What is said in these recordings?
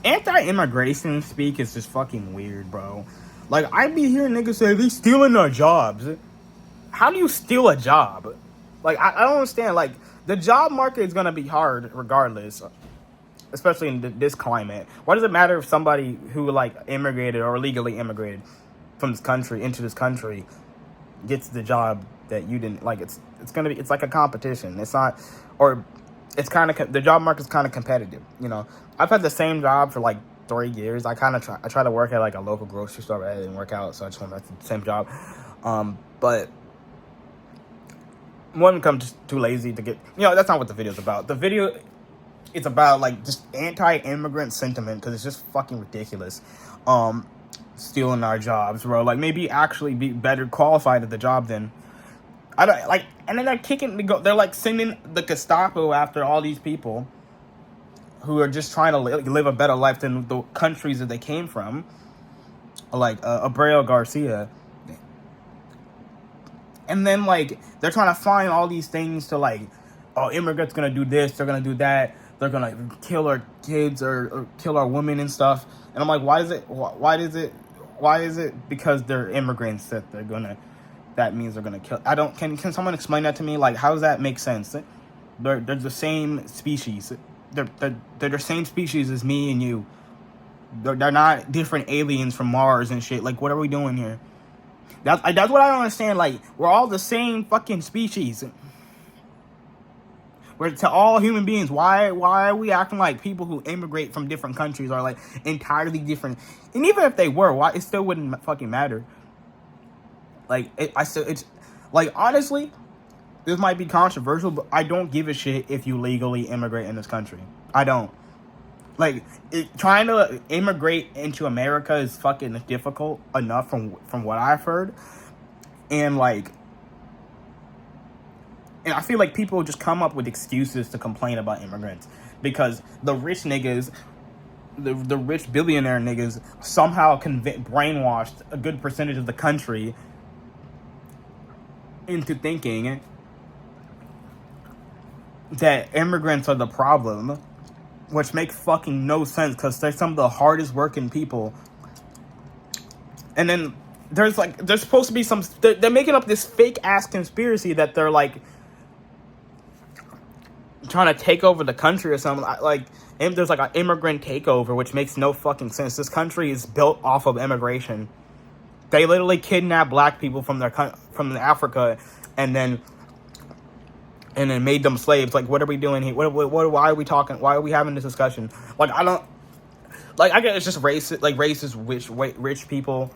anti-immigration speak is just fucking weird, bro. Like, I be hearing niggas say they stealing our jobs. How do you steal a job? Like, I don't understand. Like, the job market is gonna be hard regardless, especially in this climate. Why does it matter if somebody who like immigrated or illegally immigrated from this country into this country gets the job that you didn't? Like, it's gonna be, it's like a competition. It's not, or it's kind of, the job market's kind of competitive. You know, I've had the same job for like 3 years. I try to work at like a local grocery store, but it didn't work out, so I just went back to the same job. But one, I'm just too lazy to get, that's not what the video's about. The video, it's about like just anti-immigrant sentiment, because it's just fucking ridiculous. Stealing our jobs, bro. Like, maybe actually be better qualified at the job than, I don't like. And then they're like sending the Gestapo after all these people who are just trying to live a better life than the countries that they came from, like Abreu Garcia. And then, like, they're trying to find all these things to, like, oh, immigrants gonna do this, they're gonna do that, they're gonna kill our kids or kill our women and stuff. And I'm like, why is it because they're immigrants that means they're gonna kill? Can someone explain that to me? Like, how does that make sense? They're the same species. They're the same species as me and you. They're not different aliens from Mars and shit. Like, what are we doing here? That's what I don't understand. Like, we're all the same fucking species. We're to all human beings. Why are we acting like people who immigrate from different countries are like entirely different? And even if they were, why it still wouldn't fucking matter. Like, it's like, honestly, this might be controversial, but I don't give a shit if you legally immigrate in this country. I don't. Like, trying to immigrate into America is fucking difficult enough from what I've heard. And I feel like people just come up with excuses to complain about immigrants. Because the rich niggas, the rich billionaire niggas, somehow brainwashed a good percentage of the country into thinking that immigrants are the problem. Which makes fucking no sense, because they're some of the hardest working people. And then there's supposed to be they're making up this fake ass conspiracy that they're like trying to take over the country or something. And there's like an immigrant takeover, which makes no fucking sense. This country is built off of immigration. They literally kidnap black people from Africa and then made them slaves. Like, what are we doing here? Why are we talking? Why are we having this discussion? Like, I don't, like, I guess it's just racist rich people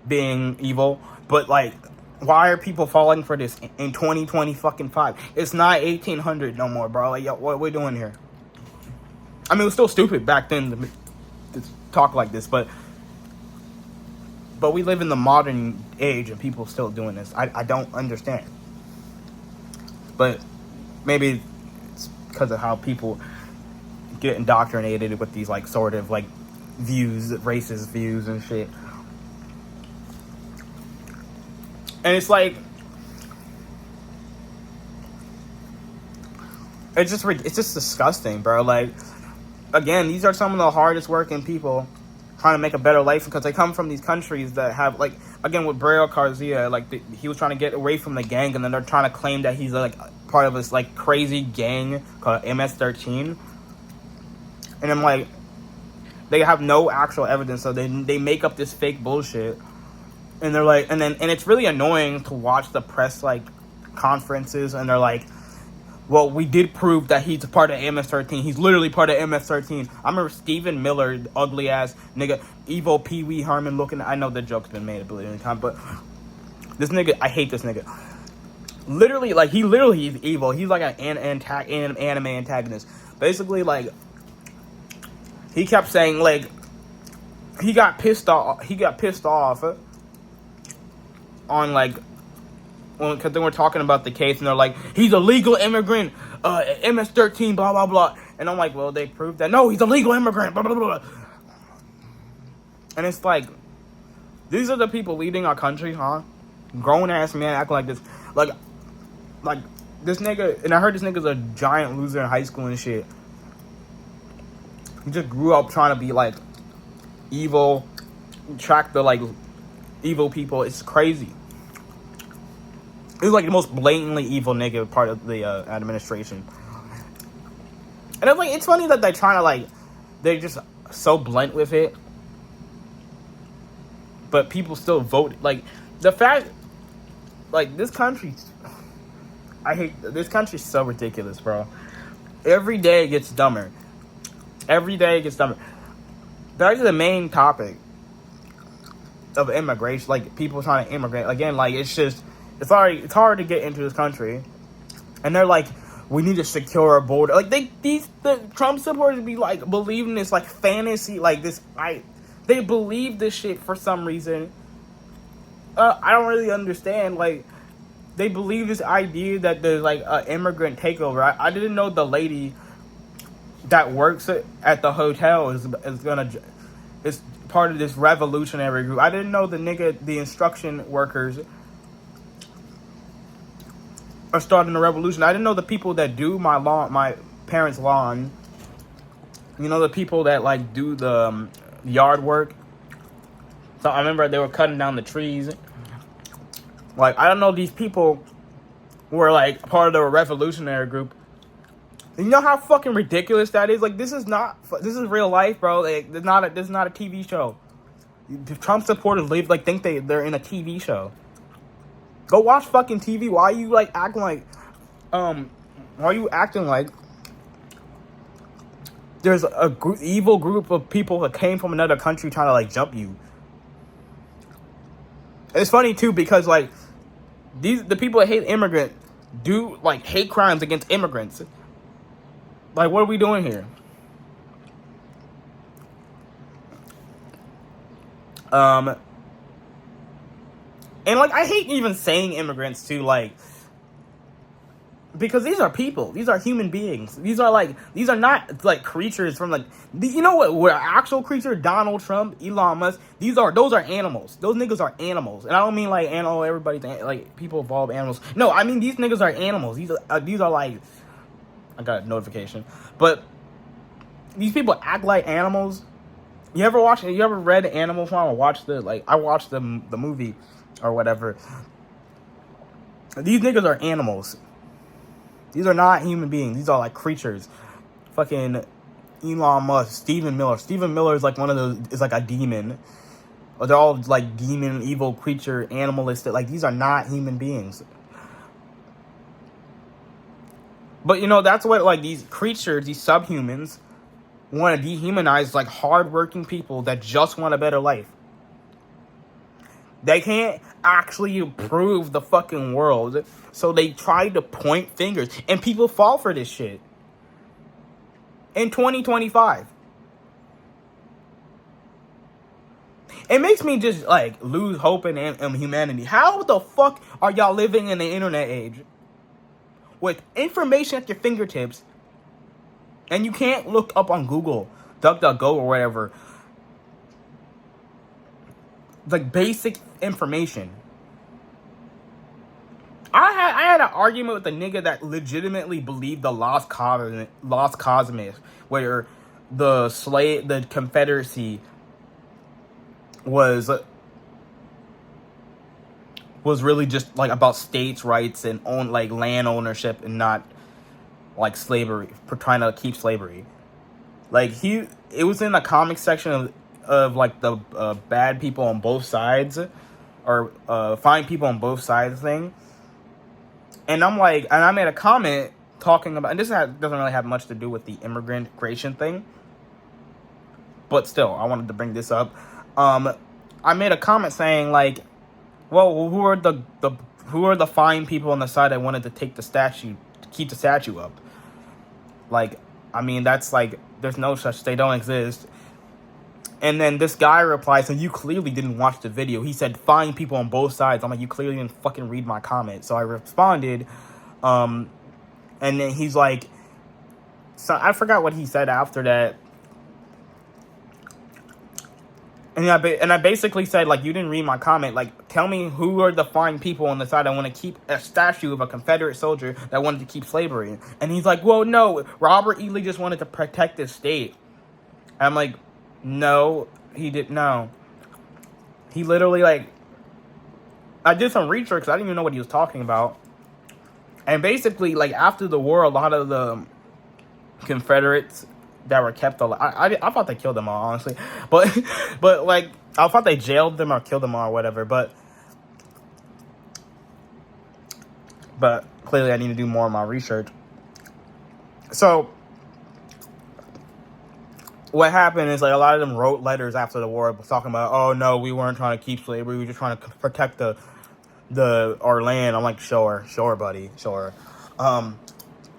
being evil. But, like, why are people falling for this in 2020 fucking 5? It's not 1800 no more, bro. Like, yo, what are we doing here? I mean, it was still stupid back then to talk like this, but we live in the modern age and people still doing this. I don't understand. But maybe it's because of how people get indoctrinated with these, like, sort of, like, views, racist views and shit. And it's like, it's just disgusting, bro. Like, again, these are some of the hardest working people trying to make a better life, because they come from these countries that have, like, again, with Abreu Garcia, like, he was trying to get away from the gang, and then they're trying to claim that he's, like, part of this, like, crazy gang called MS-13. And I'm like, they have no actual evidence, so they make up this fake bullshit. And they're like, and it's really annoying to watch the press, like, conferences, and they're like, well, we did prove that he's a part of MS-13. He's literally part of MS-13. I remember Stephen Miller, ugly ass nigga, evil Pee Wee Herman looking. I know the joke's been made a billion times, but this nigga, I hate this nigga. Literally, like, he's evil. He's like an anime antagonist. Basically, like, he kept saying, like, he got pissed off on, like, because they were talking about the case, and they're like, he's a legal immigrant, MS-13, blah, blah, blah. And I'm like, well, they proved that. No, he's a legal immigrant, blah, blah, blah. And it's like, these are the people leading our country, huh? Grown-ass man acting like this. Like, this nigga, and I heard this nigga's a giant loser in high school and shit. He just grew up trying to be like evil, track the like evil people. It's crazy. He's like the most blatantly evil nigga part of the administration. And it's like, it's funny that they're trying to like, they're just so blunt with it, but people still vote. Like, the fact, like, this country, I hate, this country's so ridiculous, bro. Every day it gets dumber. Every day it gets dumber. Back to the main topic of immigration, like, people trying to immigrate. Again, like, it's just, it's hard to get into this country. And they're like, we need to secure our border. Like, the Trump supporters be like believing this like fantasy, like this. They believe this shit for some reason. I don't really understand. Like, they believe this idea that there's like an immigrant takeover. I didn't know the lady that works at the hotel is part of this revolutionary group. I didn't know the instruction workers are starting a revolution. I didn't know the people that do my parents' lawn. You know, the people that like do the yard work. So I remember they were cutting down the trees. Like, I don't know, these people were like part of the revolutionary group. You know how fucking ridiculous that is? Like, this is real life, bro. Like, this is not a TV show. The Trump supporters think they're in a TV show. Go watch fucking TV. Why are you like acting like there's a evil group of people that came from another country trying to like jump you? It's funny too because like the people that hate immigrants do like hate crimes against immigrants. Like, what are we doing here? And, like, I hate even saying immigrants, too, like, because these are people. These are human beings. These are not, like, creatures from, like, you know what actual creature? Donald Trump, Elon Musk, those are animals. Those niggas are animals. And I don't mean, like, everybody, like, people evolve animals. No, I mean, these niggas are animals. These are, like, I got a notification. But these people act like animals. You ever read Animal Farm or I watched the movie or whatever. These niggas are animals. These are not human beings. These are like creatures. Fucking Elon Musk, Stephen Miller. Stephen Miller is like is like a demon. They're all like demon, evil creature, animalistic. Like, these are not human beings. But, you know, that's what, like, these creatures, these subhumans, want to dehumanize, like, hardworking people that just want a better life. They can't actually improve the fucking world, so they try to point fingers. And people fall for this shit. In 2025. It makes me just, like, lose hope in humanity. How the fuck are y'all living in the internet age with information at your fingertips, and you can't look up on Google, DuckDuckGo or whatever, like, basic information? I had an argument with a nigga that legitimately believed the Lost Cosmos, where the Confederacy was really just like about states' rights and land ownership and not like slavery, trying to keep slavery. Like, it was in the comic section of like the bad people on both sides, or fine people on both sides thing. And I made a comment talking about, and this doesn't really have much to do with the immigration thing, but still, I wanted to bring this up. I made a comment saying like, well, who are the fine people on the side that wanted to keep the statue up? Like, I mean, that's like, there's no such, they don't exist. And then this guy replies, so you clearly didn't watch the video. He said, fine people on both sides. I'm like, you clearly didn't fucking read my comment. So I responded, and then he's like, so I forgot what he said after that. And I basically said, like, you didn't read my comment. Like, tell me who are the fine people on the side that want to keep a statue of a Confederate soldier that wanted to keep slavery. And he's like, well, no, Robert E. Lee just wanted to protect his state. And I'm like, no, he didn't. No, he literally like. I did some research. I didn't even know what he was talking about. And basically, like after the war, a lot of the Confederates that were kept alive. I thought they killed them all, honestly, but like I thought they jailed them or killed them all or whatever. But clearly, I need to do more of my research. So what happened is like a lot of them wrote letters after the war talking about, oh no, we weren't trying to keep slavery, we were just trying to protect our land. I'm like, sure, buddy, sure.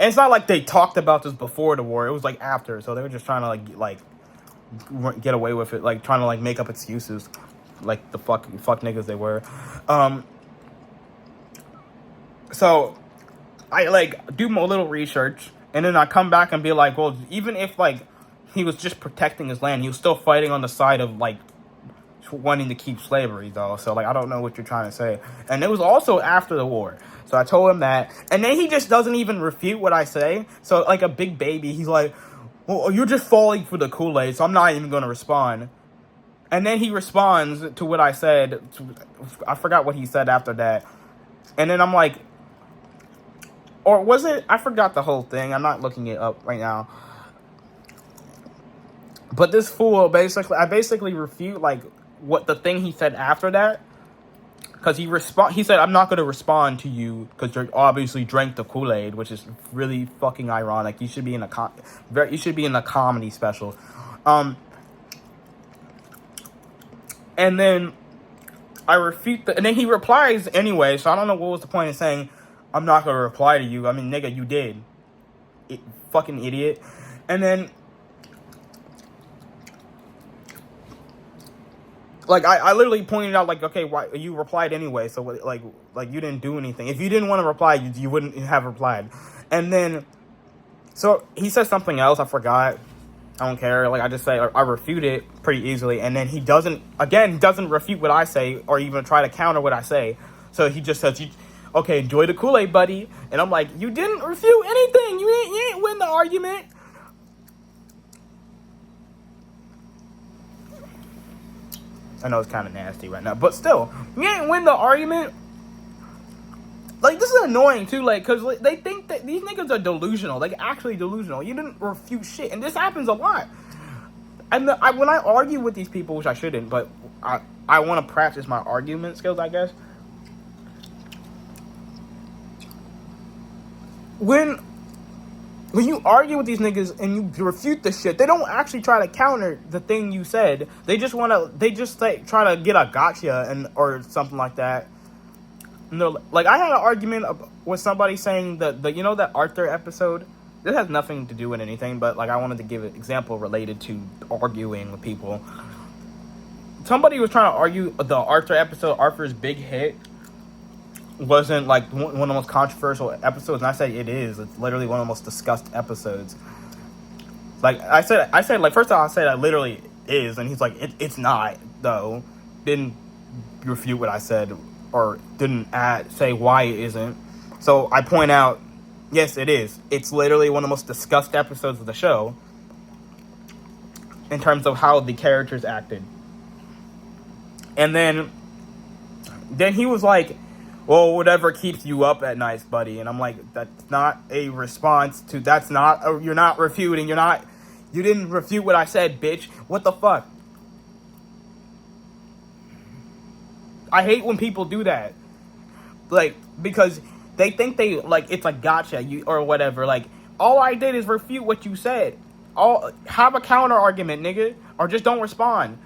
And it's not like they talked about this before the war. It was like after, so they were just trying to like get away with it, like trying to like make up excuses, like the fuck niggas they were. So I like do a little research, and then I come back and be like, well, even if like he was just protecting his land, he was still fighting on the side of like wanting to keep slavery, though. So like I don't know what you're trying to say. And it was also after the war. So I told him that, and then he just doesn't even refute what I say. So like a big baby, he's like, well, you're just falling for the Kool-Aid, so I'm not even going to respond. And then he responds to what I said. I forgot what he said after that. And then I'm like, or was it? I forgot the whole thing. I'm not looking it up right now. But this fool I basically refute like what the thing he said after that. Because he said, I'm not going to respond to you because you obviously drank the Kool-Aid, which is really fucking ironic. You should be in a comedy special. And then I refute and then he replies anyway. So I don't know what was the point of saying, I'm not going to reply to you. I mean, nigga, you did. Fucking idiot. And then like I literally pointed out like, okay, why you replied anyway? So like you didn't do anything. If you didn't want to reply, you wouldn't have replied. And then so he says something else. I forgot. I don't care. Like I just say I refute it pretty easily. And then he doesn't refute what I say or even try to counter what I say. So he just says, okay, enjoy the Kool-Aid, buddy. And I'm like, you didn't refute anything. You ain't win the argument. I know it's kind of nasty right now, but still, you ain't win the argument. Like, this is annoying, too, like, because like, they think that these niggas are delusional, like, actually delusional. You didn't refute shit, and this happens a lot. And when I argue with these people, which I shouldn't, but I want to practice my argument skills, I guess. When you argue with these niggas and you refute the shit, they don't actually try to counter the thing you said. They just like try to get a gotcha or something like that. And like I had an argument with somebody saying that that Arthur episode. This has nothing to do with anything, but like I wanted to give an example related to arguing with people. Somebody was trying to argue the Arthur episode, Arthur's big hit, wasn't like one of the most controversial episodes, and I say it is. It's literally one of the most discussed episodes. Like I said like first off I said it literally is, and he's like it's not though. Didn't refute what I said or didn't say why it isn't. So I point out, yes, it is. It's literally one of the most discussed episodes of the show in terms of how the characters acted. And then he was like, well, whatever keeps you up at night, buddy. And I'm like, that's not a response to, you're not refuting, you didn't refute what I said, bitch. What the fuck? I hate when people do that. Like, because they think they, like, it's a gotcha, or whatever. Like, all I did is refute what you said. Have a counter argument, nigga. Or just don't respond.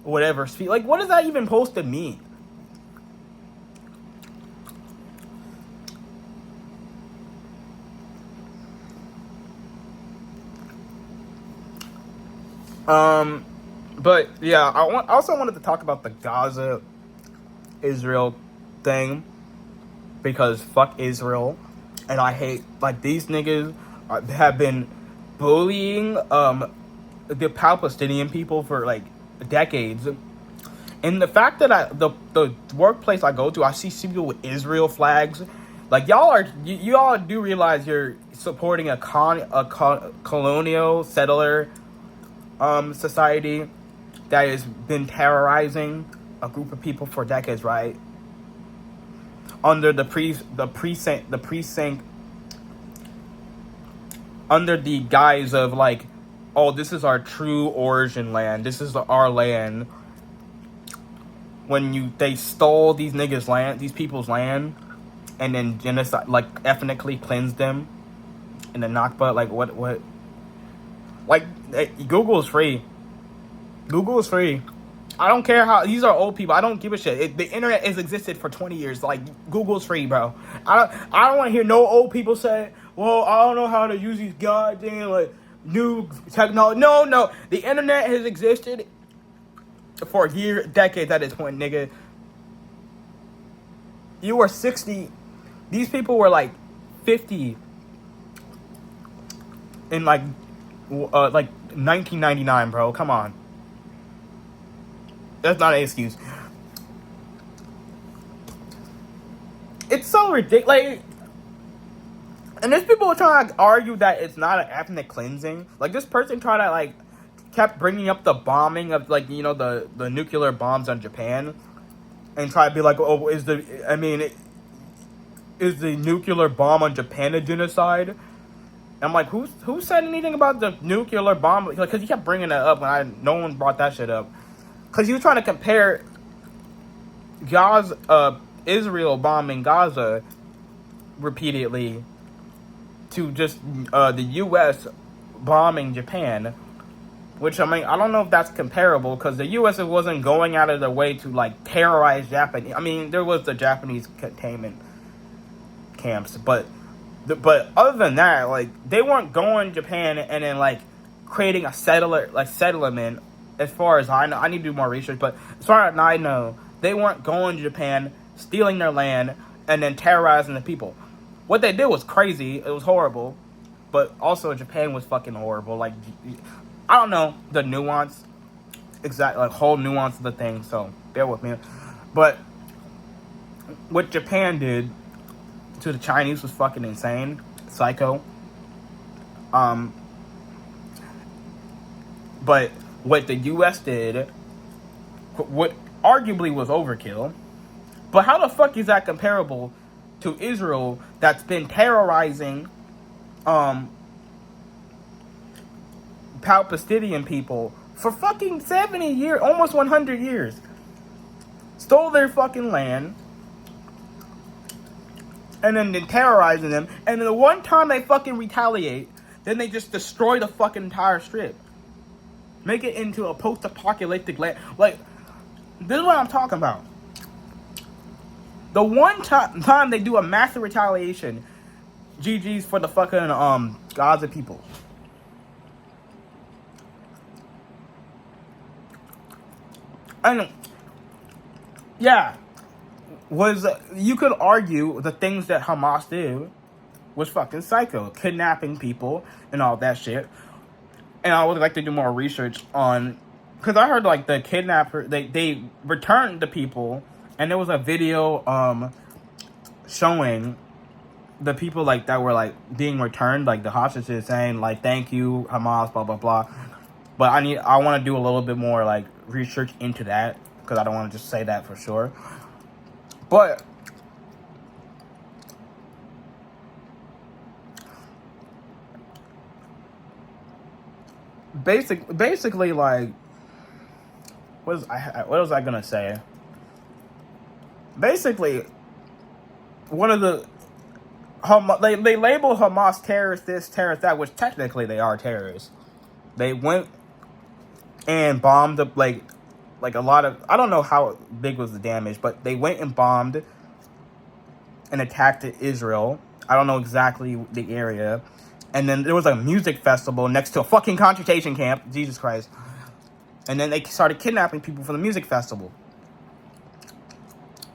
Whatever. Like, what is that even supposed to mean? But yeah, I also wanted to talk about the Gaza Israel thing, because fuck Israel, and I hate, like, these niggas have been bullying the Palestinian people for like decades, and the fact that the workplace I go to, I see people with Israel flags, Like, you all do realize you're supporting a colonial settler society that has been terrorizing a group of people for decades, right? Under the precinct, under the guise of like, oh, this is our true origin land. This is our land. When they stole these niggas' land, these people's land, and then genocide, like ethnically cleansed them, and then Nakba, like what? Like, Google is free. Google is free. I don't care how, these are old people. I don't give a shit. The internet has existed for 20 years. Like, Google's free, bro. I don't want to hear no old people say, well, I don't know how to use these goddamn, like, new technology. No. The internet has existed for decades at this point, nigga. You were 60. These people were, like, 50 in, like 1999, bro. Come on. That's not an excuse. It's so ridiculous. Like, and there's people trying to argue that it's not an ethnic cleansing. Like, this person tried to, like, kept bringing up the bombing of, like, you know, the nuclear bombs on Japan. And try to be like, oh, is the nuclear bomb on Japan a genocide? And I'm like, who said anything about the nuclear bomb? Because he kept bringing that up when no one brought that shit up. Because he was trying to compare Israel bombing Gaza repeatedly to just the U.S. bombing Japan. Which, I mean, I don't know if that's comparable, because the U.S. wasn't going out of their way to, like, terrorize Japanese. I mean, there was the Japanese containment camps, but other than that, like, they weren't going to Japan and then, like, creating a settlement. As far as I know, I need to do more research, but as far as I know, they weren't going to Japan, stealing their land, and then terrorizing the people. What they did was crazy. It was horrible. But also, Japan was fucking horrible. Like, I don't know the nuance, whole nuance of the thing, so bear with me. But what Japan did to the Chinese was fucking insane. Psycho. But what the U.S. did, what arguably was overkill, but how the fuck is that comparable to Israel that's been terrorizing Palestinian people for fucking 70 years, almost 100 years? Stole their fucking land, and then terrorizing them, and then the one time they fucking retaliate, then they just destroy the fucking entire strip. Make it into a post-apocalyptic land. Like, this is what I'm talking about. The one time they do a massive retaliation, GG's for the fucking Gaza people. And yeah, you could argue the things that Hamas did was fucking psycho, kidnapping people and all that shit. And I would like to do more research on, because I heard like the kidnapper, they returned the people, and there was a video showing the people like that were like being returned, like the hostages saying like thank you Hamas, blah blah blah. But I want to do a little bit more like research into that, because I don't want to just say that for sure. But basically, like, what was I gonna say? Basically, one of the they label Hamas terrorists this, terrorists that, which technically they are terrorists. They went and bombed up like a lot of, I don't know how big was the damage, but they went and bombed and attacked Israel. I don't know exactly the area. And then there was a music festival next to a fucking concentration camp. Jesus Christ. And then they started kidnapping people for the music festival.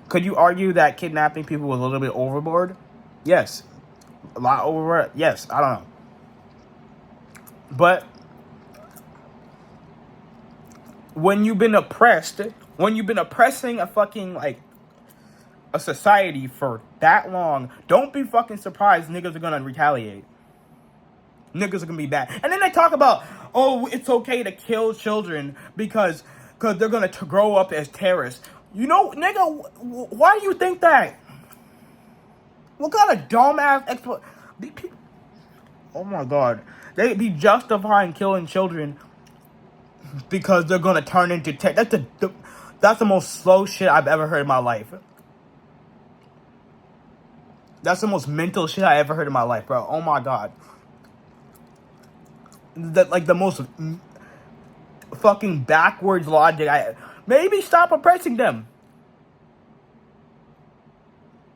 Could you argue that kidnapping people was a little bit overboard? Yes. A lot overboard? Yes. I don't know. But when you've been oppressing a fucking, like, a society for that long, don't be fucking surprised niggas are gonna retaliate. Niggas are gonna be bad. And then they talk about, oh, it's okay to kill children because they're gonna grow up as terrorists. You know, nigga, why do you think that? What kind of dumbass oh my god. They be justifying killing children because they're gonna turn into that's the most slow shit I've ever heard in my life. That's the most mental shit I ever heard in my life, bro. Oh my god. That, like, the most fucking backwards logic. Maybe stop oppressing them.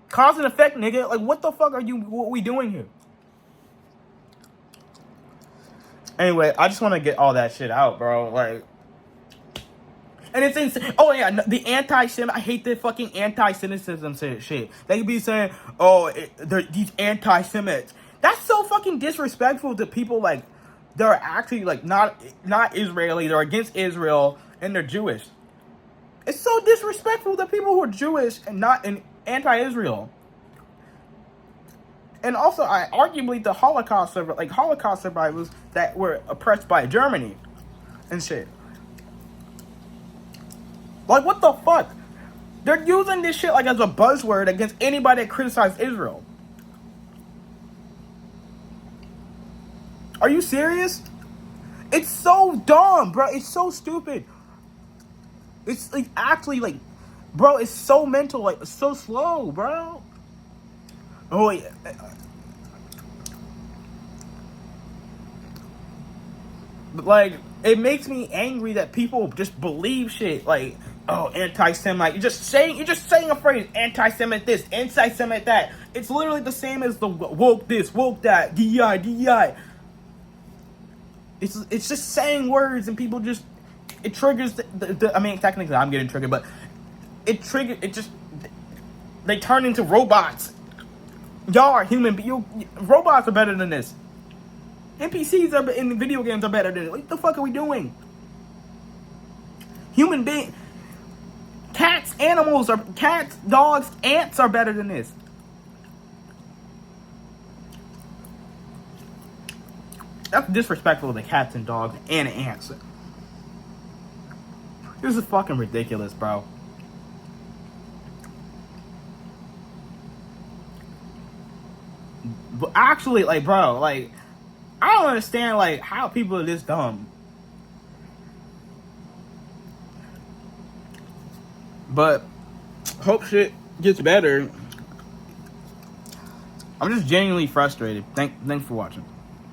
Cause and effect, nigga. Like, what the fuck what we doing here? Anyway, I just want to get all that shit out, bro. Like, and it's insane. Oh yeah, the I hate the fucking anti-Semitism shit. They could be saying, oh, these anti-Semites. That's so fucking disrespectful to people like they're actually like not Israeli. They're against Israel and they're Jewish. It's so disrespectful to people who are Jewish and not anti-Israel. And also, arguably the Holocaust survivors that were oppressed by Germany and shit. Like, what the fuck? They're using this shit like as a buzzword against anybody that criticizes Israel. Are you serious? It's so dumb, bro. It's so stupid. It's like actually like, bro, it's so mental, like, it's so slow, bro. Oh yeah. But like, it makes me angry that people just believe shit like, oh, anti-Semite. You're just saying a phrase, anti-Semite this, anti-Semite that. It's literally the same as the woke this, woke that, DEI. It's just saying words and people just, it triggers I mean, technically I'm getting triggered, but they turn into robots. Y'all are human, but robots are better than this. NPCs in video games are better than it. What the fuck are we doing? Human beings, cats, dogs, ants are better than this. That's disrespectful to cats and dogs and ants. This is fucking ridiculous, bro. But actually, like, bro, like, I don't understand, like, how people are this dumb. But hope shit gets better. I'm just genuinely frustrated. Thanks for watching.